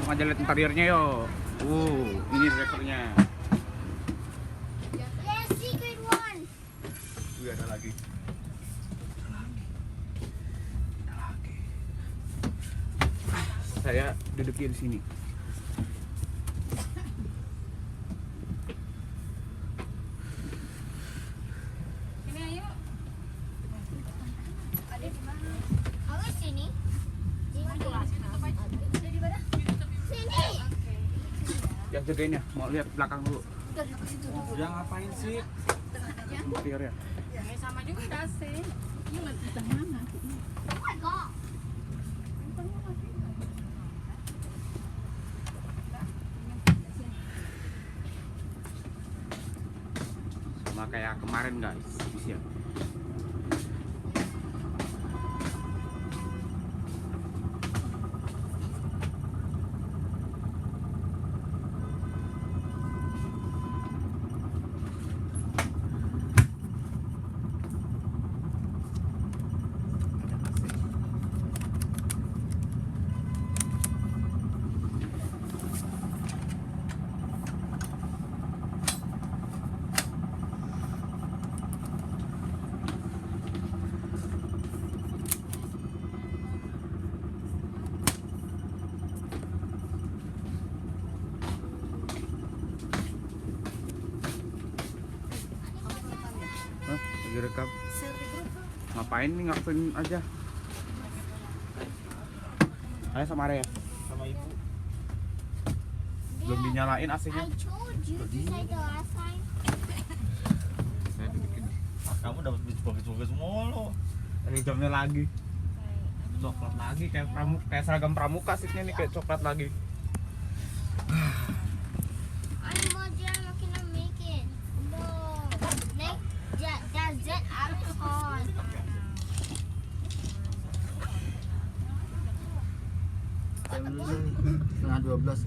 Langsung aja lihat interiornya yo. Ini drivernya. Yes, secret one. Ada lagi. Saya duduknya di sini. Ini ayo. Ada di mana? Awas sini. Sini. Yang jagain ya, mau lihat belakang dulu. Udah ngapain sih? Interiornya. Ya sama juga udah AC. Ini lagi di mana? Oh my god. Sama kayak kemarin guys, siap. Hah? Lagi rekam. Ngapain nih, ngapain aja? Ayo sama Arya. Sama ibu. Belum dinyalain AC-nya. I told you to say the last time. Saya dudukin. Kamu dapat bagus-bagus semua lo. Ada jamnya lagi. Coklat lagi kayak seragam pramuka sitnya nih kayak coklat lagi. I'm more not gonna make it. No. Like, that's it. I'm hard. Setengah 12.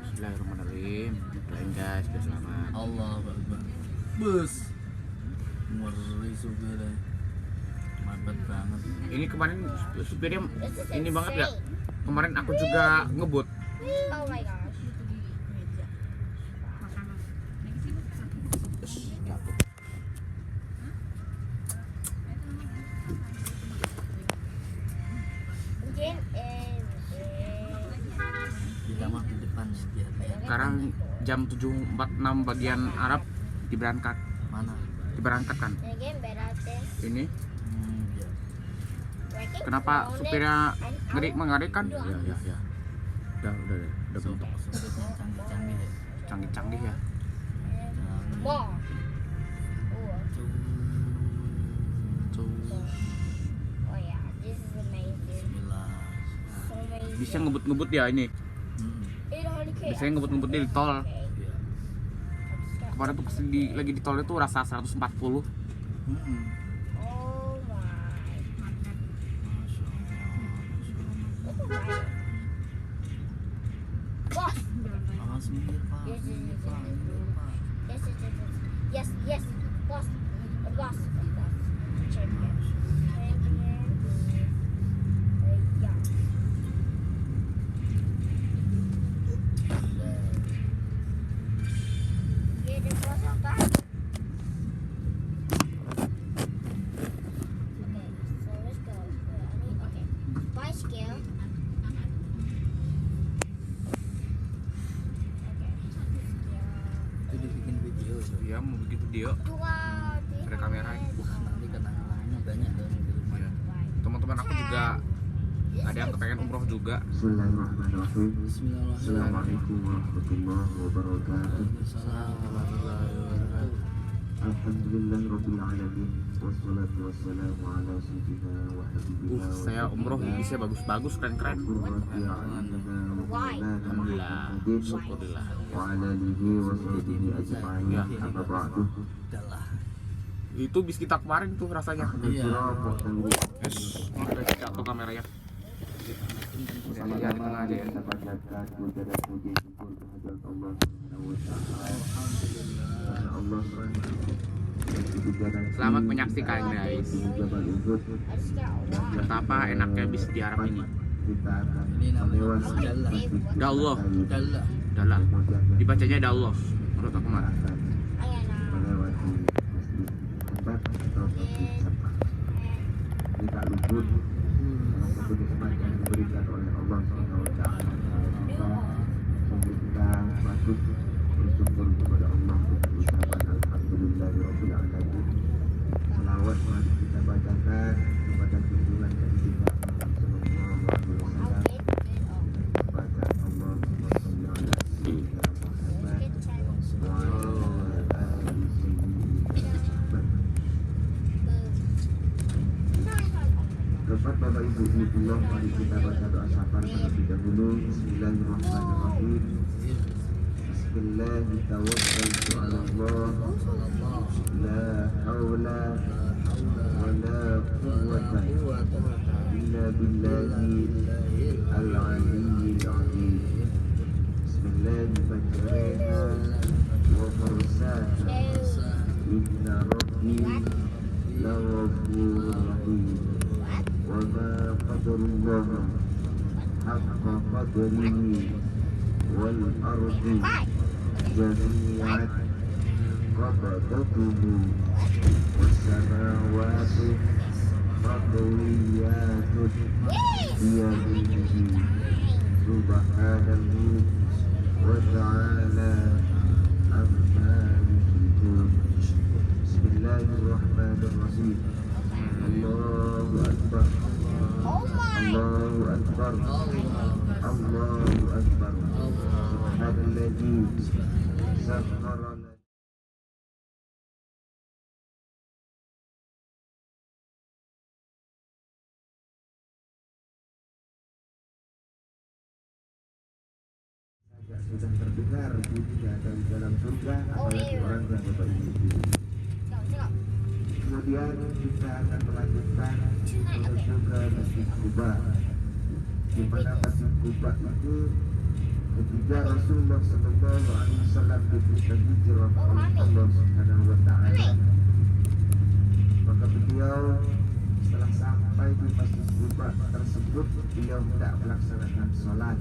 Bismillahirrahmanirrahim. Doain guys, biar selamat. Allah Akbar. Bus. Ngeri supir. Mantap banget. Ini kemarin supirnya ini banget ya. Kemarin aku juga ngebut. Oh my gosh. Again, Kita mah di depan ya biar lihat. Sekarang jam 7.46 bagian Arab diberangkatkan. again, better than Ini Ya. working. kenapa supirnya mengerikan? Ya. Udah bentuk Supirnya canggih-canggih ya. canggih-canggih ya. More. Oh. Oh yeah, this is amazing. Bismillah. So amazing. Bisa ngebut-ngebut ya ini. It only came. Biasanya ngebut-ngebut di tol. Ya. Kemarin tuh pas lagi di tol itu rasa 140. Oh my. Masya Allah. Oh my. Boss. Awas minggir Pak. Yes, yes, Minggir, yes, Pak. yes. Minggir, Pak. Yes. Boss. Boss. Champion. Yeah. Yeah, the boss of that. Okay, so let's go. Okay. Bicycle. Itu dibikin video itu. Iya, mau bikin video. Dua. Ada kamera. Nanti kenangannya banyak dong di rumah. Ya. Teman-teman aku juga ada yang kepengen umroh juga. Bismillahirrahmanirrahim. Bismillahirrahmanirrahim. Assalamualaikum warahmatullahi wabarakatuh. Waalaikumsalam warahmatullahi wabarakatuh. Alhamdulillahirabbil alamin. Wassalatu wassalamu ala sayyidina wa habibina wa Saya umroh bisa bagus-bagus, keren-keren. qurrati a'yunina wa maulana Alhamdulillah, Muhammadin syukurlah. wa ala alihi wa sahbihi ajma'in. Amma ba'du. Udahlah. Itu bis kita kemarin tuh rasanya. Iya. Yes, udah jatuh kameranya. Sama-sama tengah aja ya. kita panjatkan puja dan puji syukur kehadirat Allah Subhanahu wa taala. Allah Selamat menyaksikan guys. Jabal Uhud. Betapa enaknya bis di Arab ini. kita akan Ini namanya melewati Dallah. masjid Dallah. Dallah. Dalam. kemudian Dibacanya ada Allah. Menurut aku mah. akan Ayan na. melewati masjid Kembar atau masjid Sabah. Kita luput dalam satu nikmat yang diberikan oleh Allah SWT. Sehingga kita patut bersyukur kepada Allah untuk ucapan Alhamdulillahirabbil alamin. Selawat mari kita bacakan kepada junjungan Nabi kita Sallallahu Alaihi Wasallam. Baca Allahumma shalli ala sayyidina Muhammad wa ala ali sayyidina Muhammad. Kepada Bapak Ibu Allah, mari kita baca doa syafaat terlebih dahulu. Bismillahirrahmanirrahim. Bismillahi tawakkaltu ala Allah. La haula wa la quwwata illa billahi al-aliyyil azim. Bismillahi majraha wa mursaha. Inna rabbi la ghafurur rahim. Wa ma qadarullah haqqa qadrihi wal ardi jami'an qabdatuhu was samawati maqwiyatun biyadihi subhanahu wa ta'ala amma yushrikun. Bismillahirrahmanirrahim. Allahu Akbar. Allahu Akbar. Allahu Akbar. Subhanalladzi sakhkhara lana sudah terdengar bunyinya dari dalam surga, apalagi orang yang beriman. Kemudian kita akan melanjutkan menuju ke Masjid Quba, di mana Masjid Quba itu ketika Rasulullah Sallallahu Alaihi Wasallam diberikan hijrah oleh Allah Subhanahu Wa Taala, maka beliau setelah sampai di Masjid Quba tersebut beliau tidak melaksanakan sholat.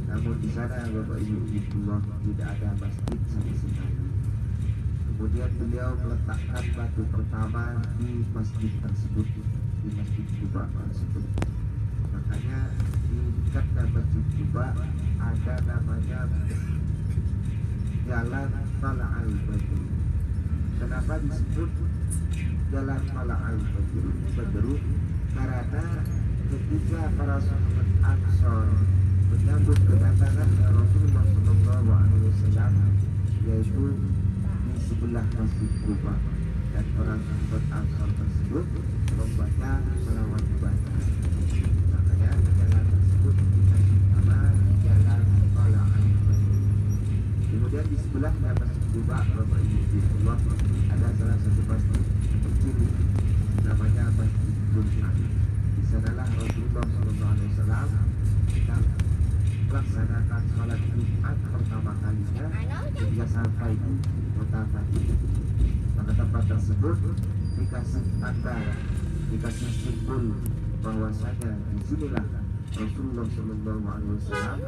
Namun di sana Bapak Ibu Allah tidak ada masjid sama sekali. Kemudian beliau meletakkan batu pertama di masjid tersebut, di Masjid Quba tersebut. Makanya di dekat Masjid Quba ada namanya Jalan Tala'al Badru. Kenapa disebut Jalan Tala'al Badru? Karena ketika para sahabat Ansor menyambut kedatangan Rasulullah Sallallahu Alaihi Wasallam, yaitu di sebelah Masjid Quba, dan orang sahabat Ansor tersebut membaca selawat ibadah. Makanya jalan tersebut dikasih nama Jalan Tala'al Badru. Kemudian di sebelahnya Masjid Quba, Bapak Ibu Allah, ada salah satu masjid kecil namanya Masjid Jumat. Di sanalah Rasulullah Sallallahu Alaihi Wasallam melaksanakan sholat Jumat pertama kalinya ketika sampai di kota Madinah. Maka tempat tersebut dikasih tanda, dikasih simbol bahwasanya disinilah Rasulullah Sallallahu Alaihi Wasallam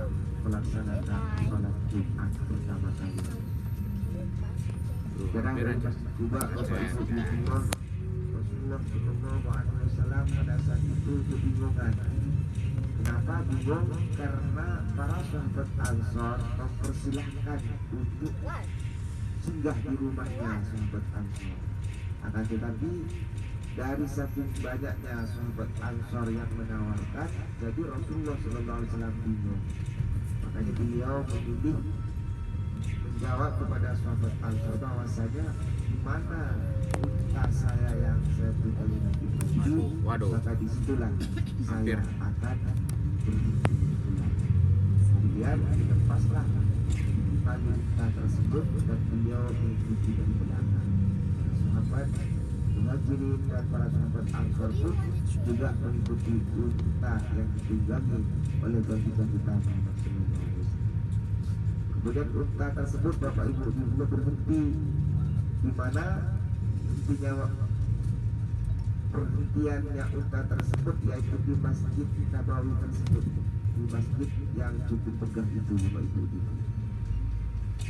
melaksanakan sholat Jumat pertama kali. Karena dari Masjid Quba, Bapak Ibu Allah, Rasulullah Sallallahu Alaihi Wasallam pada saat itu kebingungan. Kenapa bingung? Karena para sahabat Ansor mempersilahkan untuk singgah di rumahnya sahabat Ansor. Akan tetapi dari saking banyaknya sahabat Ansor yang menawarkan, jadi Rasulullah SAW bingung. Makanya beliau memilih menjawab kepada sahabat Ansor bahwasanya di mana unta saya yang saya tinggal di itu, maka disitulah saya akan kemudian dilepaslah tali unta tersebut dan beliau mengikuti dari belakang. Sahabat Muhajirin dan para sahabat Ansor pun juga mengikuti unta yang ditunggangi oleh baginda kita Muhammad SAW. Kemudian unta tersebut Bapak Ibu berhenti di mana intinya perhentiannya unta tersebut yaitu di Masjid Nabawi tersebut, di masjid yang cukup megah itu Bapak Ibu.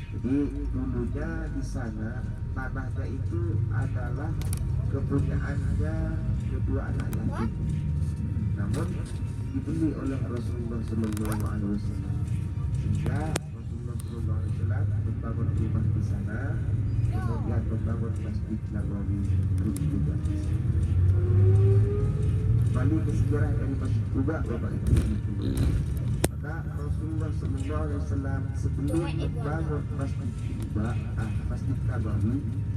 Jadi dulunya di sana tanahnya itu adalah kepunyaannya kedua anak yatim, namun dibeli oleh Rasulullah Sallallahu Alaihi Wasallam, sehingga Rasulullah Sallallahu Alaihi Wasallam membangun rumah di sana, kemudian membangun Masjid Nabawi juga. Kembali ke sejarah dari Masjid Quba Bapak Ibu. Maka Rasulullah Sallallahu Alaihi Wasallam sebelum membangun Masjid Quba, Masjid Nabawi,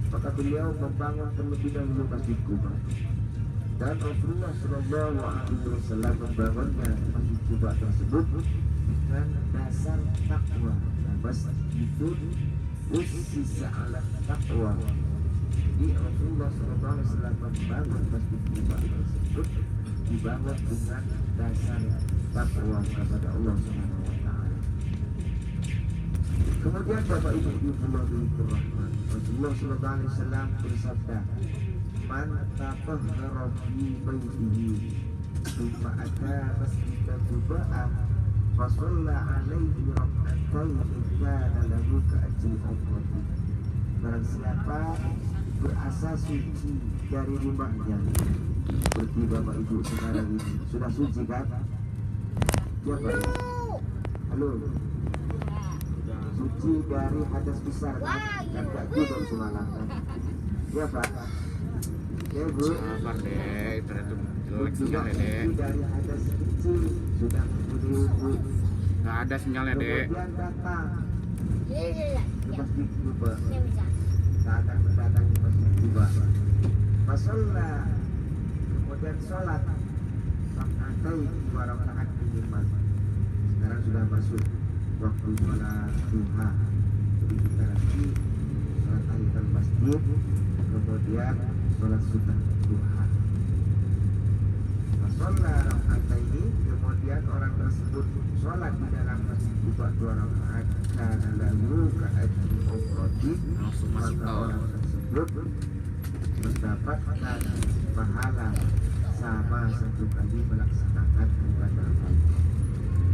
maka beliau membangun terlebih dahulu Masjid Quba. Dan Rasulullah Sallallahu Alaihi Wasallam membangunnya Masjid Quba tersebut dengan dasar takwa. Nah, masjid itu ussisa ala takwa. Jadi Rasulullah Sallallahu Alaihi Wasallam membangun Masjid Quba tersebut dibangun dengan dasar takwa kepada Allah Subhanahu Wa Taala. Kemudian Bapak Ibu Rahman, Rasulullah Sallallahu Alaihi Wasallam bersabda, "Man tatahhara fi baitihi, thumma ata masjid Quba, fa shalla alaihi rak'atayn kana lahu ka'ajri umrah." Barang siapa berasa suci dari rumahnya, seperti Bapak Ibu sekarang ini sudah suci kan? Ya Pak. Halo. Suci dari hadas besar kan? Dan gak duduk semalam kan? Ya Pak. Ya Bu. Sabar deh, internet tuh jelek Suci sinyalnya deh. dari hadas kecil sudah kemudian Bu. Nggak ada sinyalnya deh. Kemudian datang Ya, ya, ya. ke Masjid Quba. Ya bisa. Saat mendatangi Masjid Quba, masalah kemudian sholat rakaat 2 rakaat minimal. Sekarang sudah masuk waktu sholat duha. Jadi kita nanti sholat tahiyatul masjid, kemudian sholat sunnah duha. Masalah rakaat ini, kemudian orang tersebut sholat di dalam Masjid Quba 2 rakaat, karena lalu keajri umrati, Langsung masuk maka tol. orang tersebut mendapatkan pahala sama satu kali melaksanakan ibadah haji.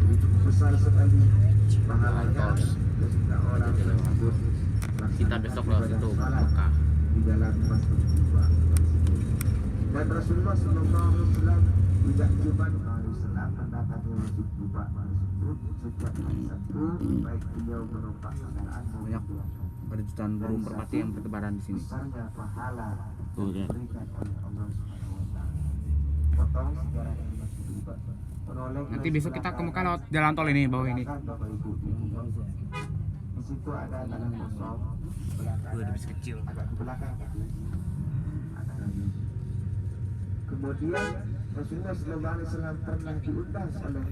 Jadi cukup besar sekali pahalanya ketika orang tersebut Kita besok lewat ibadah situ salat Mekah. di dalam Masjid Quba tersebut. Dan Rasulullah Sallallahu Alaihi Wasallam tidak cuma mendatangi Masjid Quba tersebut setiap hari Sabtu, baik beliau menumpang kendaraan Banyak ada jutaan burung merpati yang bertebaran di sini. besarnya pahala Tuh, yang lihat. diberikan oleh Allah Subhanahu Wa Taala. Potong sejarah dari Masjid Quba. Menoleh Nanti ke besok kita sebelah ke Mekah kanan, lewat jalan tol ini bawah ini. belakang Bapak Ibu. Di situ ada tanah kosong. Sebelah Tuh, ada kanan, bis kecil. agak ke belakang. Ada lagi. Kemudian Rasulullah Sallallahu Alaihi Wasallam pernah diundang oleh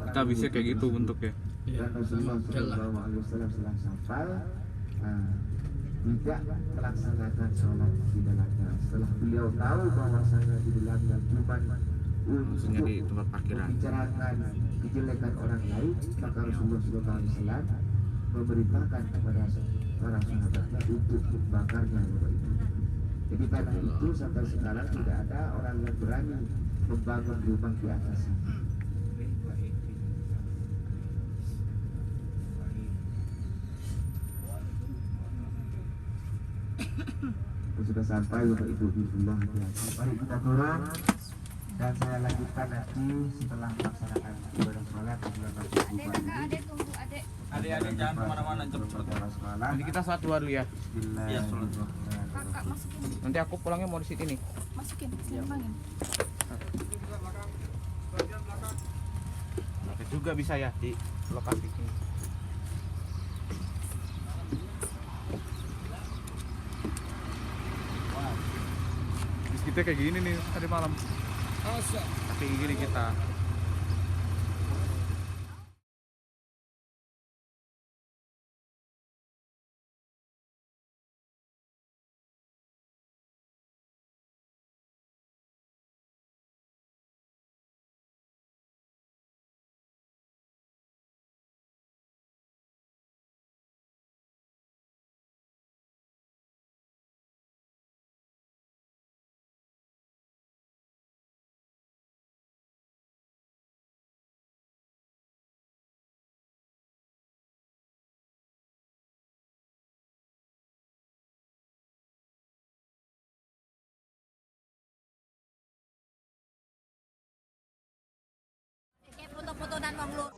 Kita bisa kayak gitu bentuknya. dan Rasulullah Sallallahu Alaihi Wasallam setelah sampai tidak melaksanakan sholat di dalamnya. Setelah beliau tahu bahwasanya di dalamnya cuma Maksudnya untuk di tempat parkiran. membicarakan kejelekan orang lain, maka Rasulullah Sallallahu Alaihi Wasallam memerintahkan kepada para sahabatnya untuk membakarnya. Bapak Ibu. Jadi karena itu sampai sekarang tidak ada orang yang berani membangun rumah di atasnya. Sudah sampai Bapak Ibu di rumah hati-hati. Mari kita turun dan saya lanjutkan nanti setelah melaksanakan ibadah sholat di bulan Masjid Quba ini. Adek tunggu adek. Adik-adik jangan kemana-mana, cepet. Nanti kita sholat dua dulu ya. Iya, sholat. Kakak masukin, Nanti aku pulangnya mau di sini nih. masukin, sembangin. Oke, juga bisa ya di lokasi ini. Bis kita kayak gini nih tadi malam. Kayak gini kita. foto dan mau ngelur.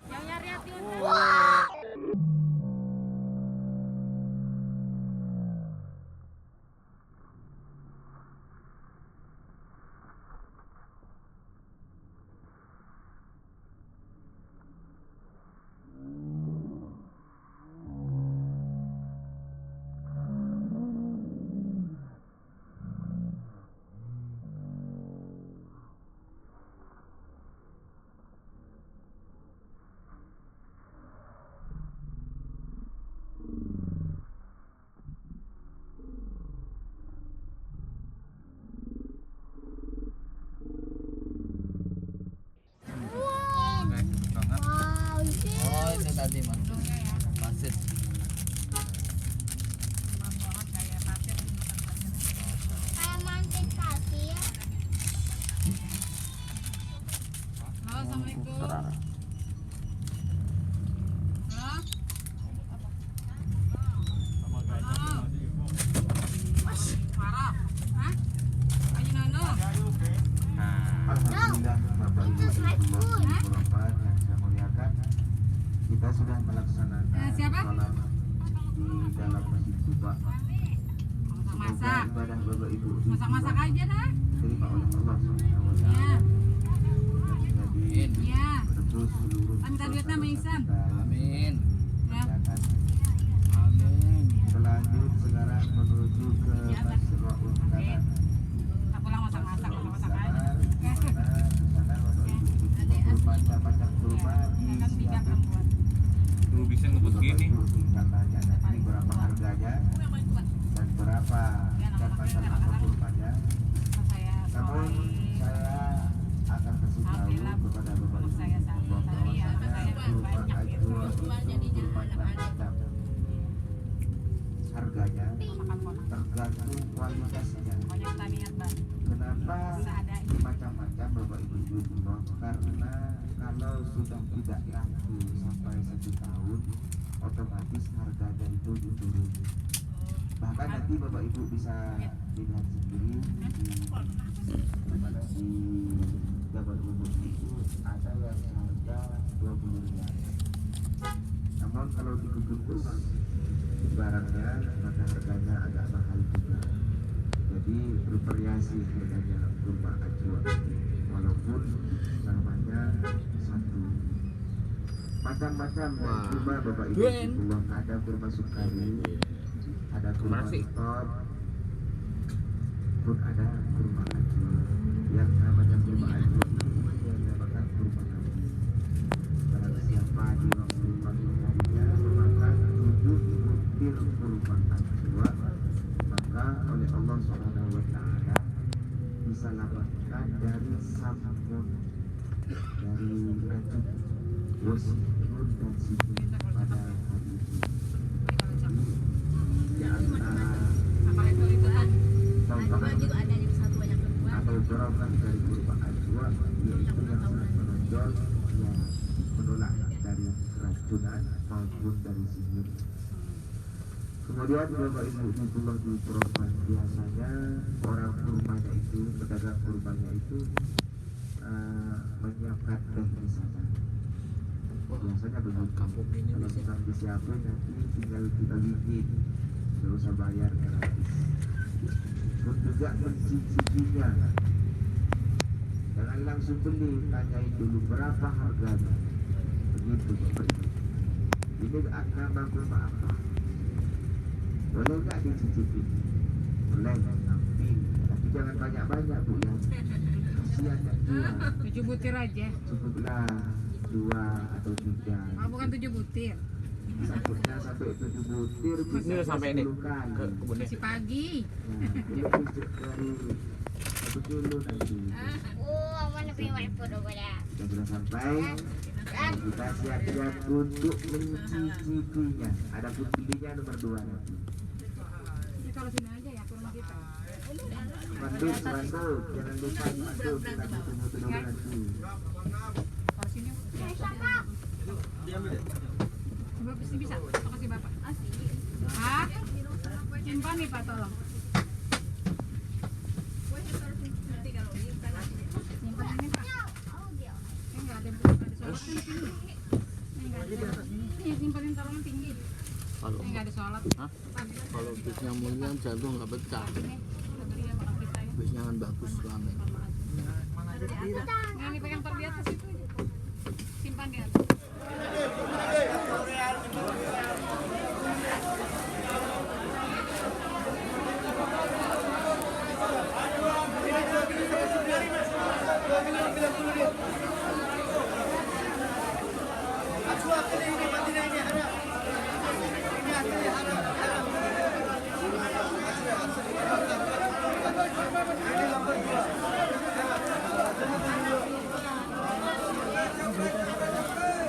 Yang nyari hati Wow, Oh itu tadi mas. Pasir. kayak mantin pasir. Halo, assalamualaikum. Halo. Marah. Hah? Ayo Nono. Alhamdulillah Bapak Ibu Itu my food. Bapak yang saya muliakan, kita sudah melaksanakan Siapa? sholat di dalam masjid Kuba. Semoga Masak. ibadah Bapak Ibu Masak-masak aja dah. diterima oleh Allah Subhanahu wa Ya. Ta'ala dan menjadi Ya. menebus seluruh Minta duitnya sama Ihsan. kita yang Amin. Ya. kerjakan. Amin. Berlanjut sekarang menuju ke Masjidul Kanan. Tak pulang masak-masak, masak aja. Macam-macam kurma Kan tiga disiapkan. perempuan. Lu bisa ngebut gini. Tinggal tanya nanti berapa harganya dan berapa dan macam apa kurmanya. Saya Namun sorry. saya akan kasih tahu Alhamdulillah, kepada Bapak Ibu saya sakit bahwa tadi ya, bahwasanya saya kurma banyak itu kurma macam-macam. Harganya makan ponak. tergantung kualitasnya. Pokoknya kita niat Mbak. Kenapa Seadanya. macam-macam Bapak Ibu Ibu? Karena kalau sudah tidak laku sampai 1 tahun, otomatis harganya itu diturun. Bahkan nanti Bapak Ibu bisa lihat sendiri di Jabar Umum itu ada yang harga 20 rial. Namun kalau dikukus barangnya maka harganya agak mahal juga. Jadi bervariasi harganya kurma ajwa, walaupun namanya satu. Macam-macam kurma Bapak Ibu peluang, ada kurma sukari, ada kurma stop, pun ada kurma ajwa. Yang namanya kurma ajwa itu dinamakan kurma kambing. Barang siapa di waktu pagi harinya memakan 7 butir kurma ajwa, maka oleh Allah Subhanahu wa Ta'ala diselamatkan dari sampun, dari racun wasinun dan sihir pada hari itu. Di antara Apa itu kan? tambahan atau barokah dari kurma ajwa yaitu yang sangat menonjol, yang menolak dari keracunan maupun dari sihir. Kemudian Bapak Ibu di Propan, biasanya orang kurmanya itu, pedagang kurmanya itu menyiapkan teh di sana. Biasanya begitu. Kalau sedang disiapin nanti tinggal kita bikin, nggak usah bayar gratis. Pun juga mencicipinya, jangan langsung beli, tanyain dulu berapa harganya. Begitu Bapak Ibu. Ini nama kurma apa? Boleh nggak dicicipin? Boleh, tapi jangan banyak-banyak Bu ya. usianya tua, 7 butir aja. cukuplah 2 atau 3. Oh, bukan 7 butir. Sakitnya sampai 7 butir bisa Ini udah sampai ini 10 kali. ke kebunnya. Masih pagi. Nah, ini pucuk dari 1 kilo nanti. Oh, I wanna be my food over there. Sudah sampai, kita siap-siap untuk mencicipinya. Adapun pilihnya nomor 2 nanti. Ini kalau sini aja ya, ke rumah kita. Bantu, jangan lupa dibantu kita foto-foto dulu nanti. Kalau sini. Coba pasti bisa. Makasih Bapak. Pak, simpan nih Pak, tolong. Simpan ini Pak. Enggak ada sholat kan di sini. Enggak ada. Ini simpanin tolong tinggi. Kalau Enggak ada sholat. Hah? kalau bisnya mulia jantung nggak betah. Bisnya kan bagus banget. Yang dipegang di atas itu. Simpan di atas.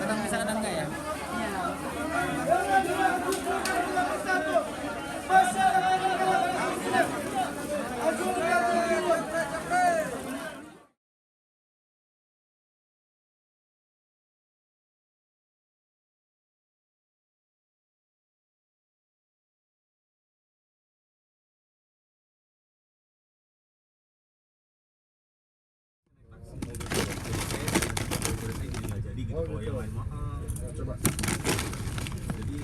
Kadang bisa kadang enggak ya? Jadi gitu kalau yang lain mahal. Coba. Jadi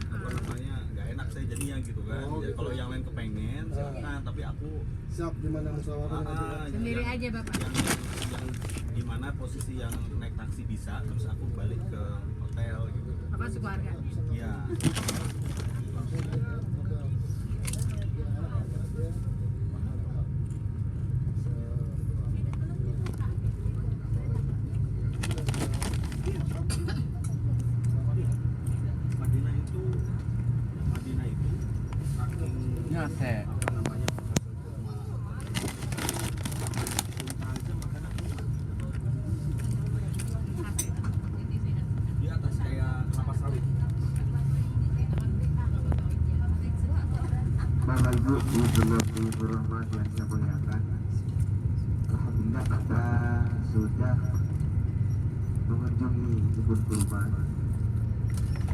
apa namanya nggak enak saya jadinya gitu kan. Jadi kalau yang lain kepengen silakan, tapi aku Siap di mana musyawarah nanti, Pak? Sendiri aja Bapak. yang di mana posisi yang naik taksi bisa, terus aku balik ke hotel gitu. Bapak sekeluarga. Iya. Madinah itu saking Nyate. apa namanya di atas kayak kelapa sawit. Bapak Ibu, Ibu Rahmat yang saya muliakan, alhamdulillah kita sudah mengunjungi kebun kurban.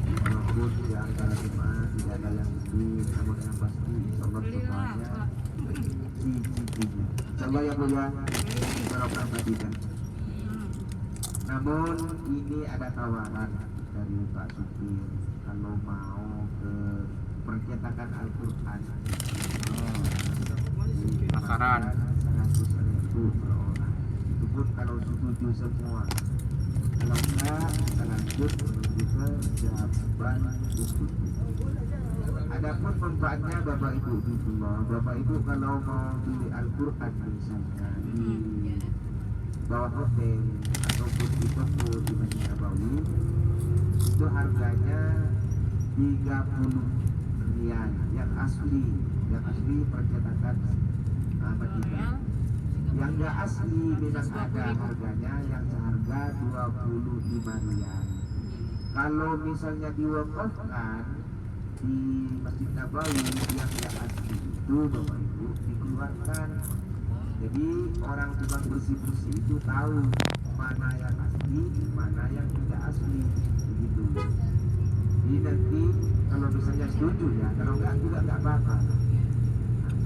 Walaupun di antara jemaah tidak ada yang lebih, namun yang pasti insya Allah semuanya cicipinya. Insya Allah yang mulia, barokah Madinah. Namun ini ada tawaran dari Pak Supir, kalau mau ke percetakan Al-Quran Makaran. 100.000 per orang. Itu pun kalau setuju semua. Kalau enggak, kita lanjut menuju ke Jaban Uhud. Adapun manfaatnya Bapak Ibu Bapak Ibu kalau mau beli Al-Quran misalnya di bawah hotel ataupun di toko di Masjid Nabawi, itu harganya 30 rial yang asli percetakan Madinah. Yang enggak asli memang ada harganya yang seharga 25 rial. Kalau misalnya diwakafkan di Masjid Nabawi yang asli itu Bapak Ibu dikeluarkan. Jadi orang tukang bersih-bersih itu tahu mana yang asli, mana yang tidak asli, begitu. Jadi nanti kalau misalnya setuju ya, kalau enggak juga enggak apa-apa.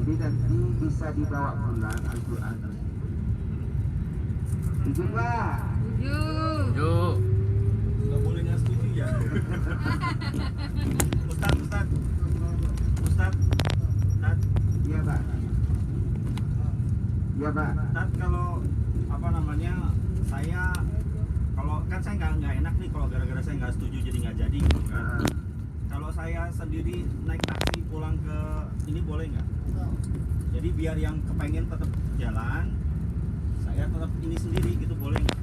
Jadi nanti bisa dibawa pulang Al-Quran. Setuju Pak? Yuk. Nggak boleh nggak setuju ya. Ustad. Iya Pak. Iya Pak. Ustad kalau apa namanya kalau kan saya nggak enak nih kalau gara-gara saya nggak setuju jadi nggak jadi gitu kan. Kalau saya sendiri naik taksi pulang ke ini boleh nggak? Jadi biar yang kepengen tetap jalan, saya tetap ini sendiri gitu boleh nggak?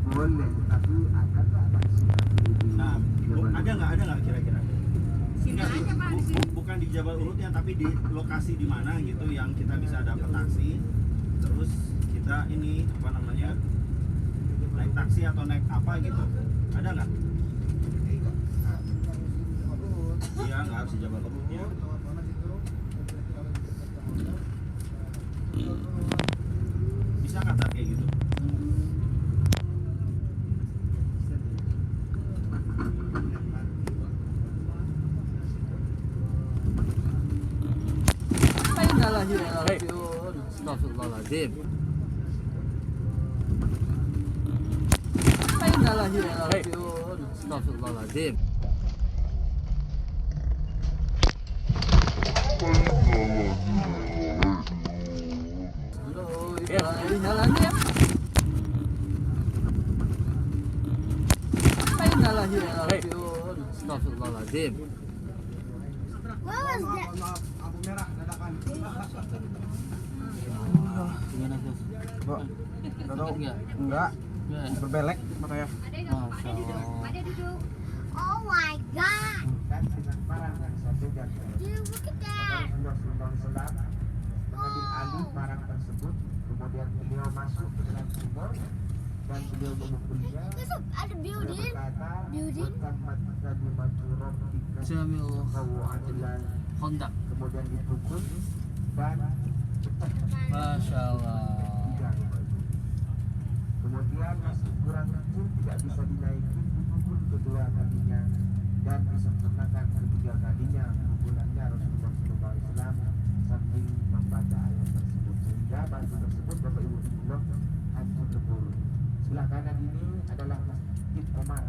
Boleh, tapi ada nggak taksi di Nah, Jabal ada nggak kira-kira? Sini Enggak, aja Pak, di sini. bukan di Jabal Uhudnya, tapi di lokasi di mana gitu yang kita bisa dapat taksi. Terus kita ini apa namanya naik taksi atau naik apa gitu? Ada nggak? Iya, nggak harus di Jabal Uhudnya. Bisa nggak tak kayak gitu? Bismillahirrahmanirrahim. Astagfirullahaladzim. Bismillahirrahmanirrahim. Astagfirullahaladzim. Bismillahirrahmanirrahim. Astagfirullahaladzim. What was that? Maaf, lampu merah dadakan. Gimana Sos? Bro, Enggak tahu. enggak Enggak. berbelek makanya. Masya Allah. Oh my god. dan dengan barang yang satu dan Dude, look at that. Rasulullah SAW mengambil alih barang tersebut, kemudian beliau masuk ke dalam sumur dan beliau memukulnya. There's ada Beliau building. berkata, Building. "Muhammad kalimatu rabbika Bismillah. wa adilan." Kontak. Kemudian dipukul dan pecah Masya Allah. tiga. Kemudian masih kurang kecil, tidak bisa dinaiki, dipukul kedua kalinya dan disempurnakan ketiga kalinya pukulannya. Rasulullah SAW sambil membaca ayat tersebut sehingga batu tersebut Bapak Ibu Allah hancur lebur. Sebelah kanan ini adalah Masjid Omar.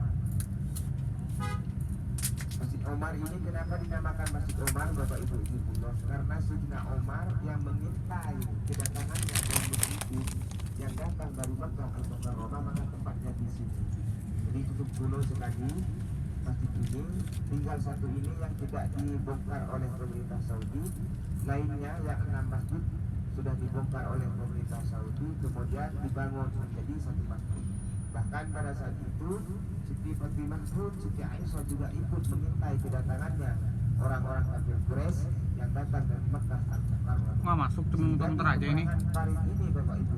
Masjid Omar ini kenapa dinamakan Masjid Omar Bapak Ibu Allah? Karena Sayyidina Omar yang mengintai kedatangannya kaum muslimin yang datang dari Mekah Al-Mukarramah, maka tempatnya di sini. Jadi cukup kuno sekali masjid ini. Tinggal satu ini yang tidak dibongkar oleh pemerintah Saudi. Lainnya yang 6 masjid sudah dibongkar oleh pemerintah Saudi, kemudian dibangun menjadi satu masjid. Bahkan pada saat itu Siti Fatimah pun, Siti Aisyah juga ikut mengintai kedatangannya orang-orang kafir Quraisy yang datang dari Mekah Al-Mukarramah. Wah, masuk cuma muter-muter aja ini. Parit ini Bapak Ibu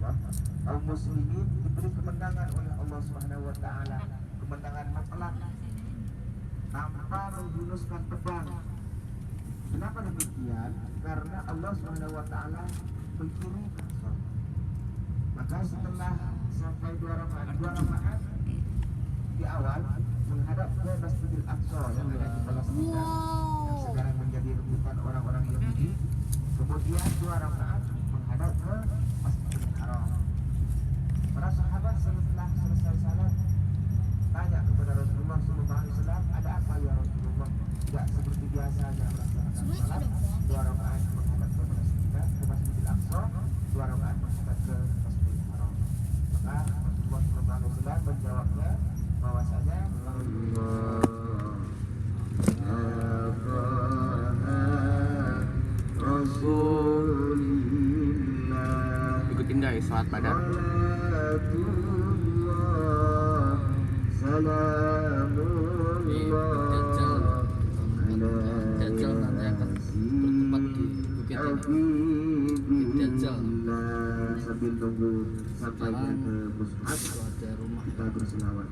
Allah, kaum muslimin diberi kemenangan oleh Allah Subhanahu wa taala, kemenangan mutlak tanpa menghunuskan pedang. Kenapa demikian? Karena Allah Subhanahu wa taala mengirimkan sholat. Maka setelah sampai dua rakaat di awal menghadap ke Masjidil Aqsa yang ada di Palestina yang sekarang menjadi rebutan orang-orang Yahudi. Kemudian 2 rakaat menghadap ke Masjidil Haram. Para sahabat setelah selesai salat tanya kepada Rasulullah SAW, ada apa ya Rasulullah? Tidak seperti biasanya melaksanakan salat, 2 rakaat menghadap ke Masjidil Aqsa, 2 rakaat menghadap ke Masjidil Haram. Maka Rasulullah SAW menjawabnya bahwasanya Ikutin guys, sholat badar. Dajjal nanti akan bertempat di bukit ini. Dajjal. Sambil tunggu sampai Sekarang ke Mushaf, kalau ada rumah kita berselawat.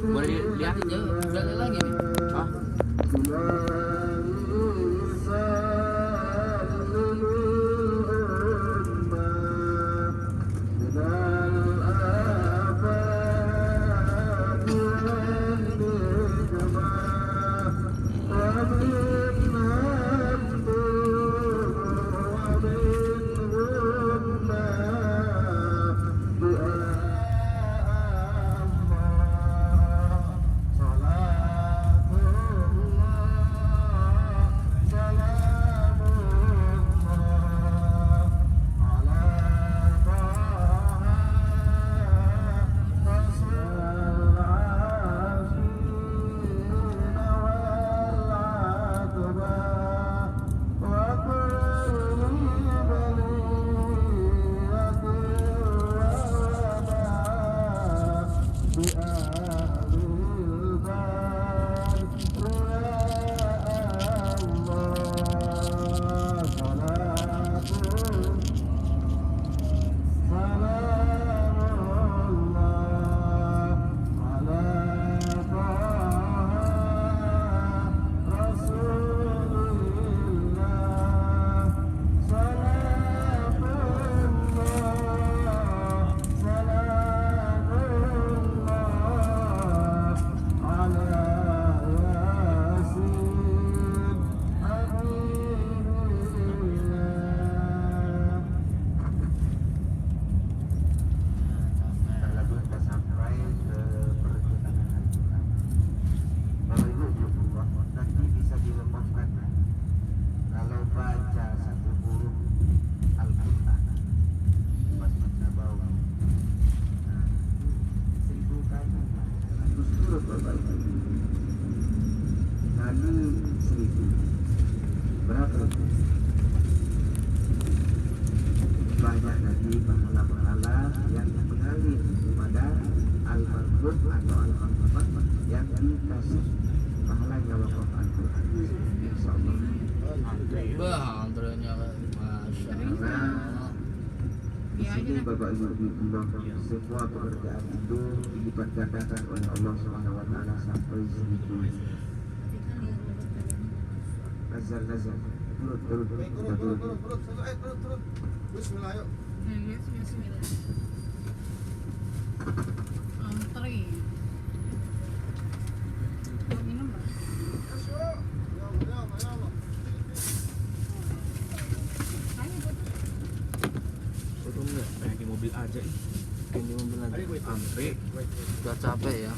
Boleh lihat aja, sekali lagi nih. Ah, Lalu kita sampai ke perjalanan kita. Bapak Ibu nanti bisa dilemahkan kalau baca satu huruf Al-Quran pas baca bawah. Nah, 1000 kali terus turut Bapak Ibu. Kali 1000 berapa itu? Banyak lagi pahala-pahala yang mengalir kepada almarhum atau almarhumah yang dikasih pahalanya wakaf Al-Quran. Insyaallah. bang, ternyata masya Allah. Di sini Bapak Ibu bilang semua pekerjaan itu dilipat gandakan oleh Allah Subhanahu wa taala sampai 1000. Nazar. Turut. Kita turut. Turut. Bismillah yuk. Bismillah. Antri. Mau minum nggak? Turun nggak? Kayak di mobil aja ih. Ini mobil lagi. Antri. Udah capek ya.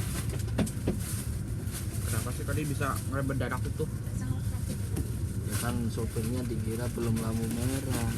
Kenapa sih tadi bisa ngerem mendadak itu? Ya kan sopirnya dikira belum lampu merah.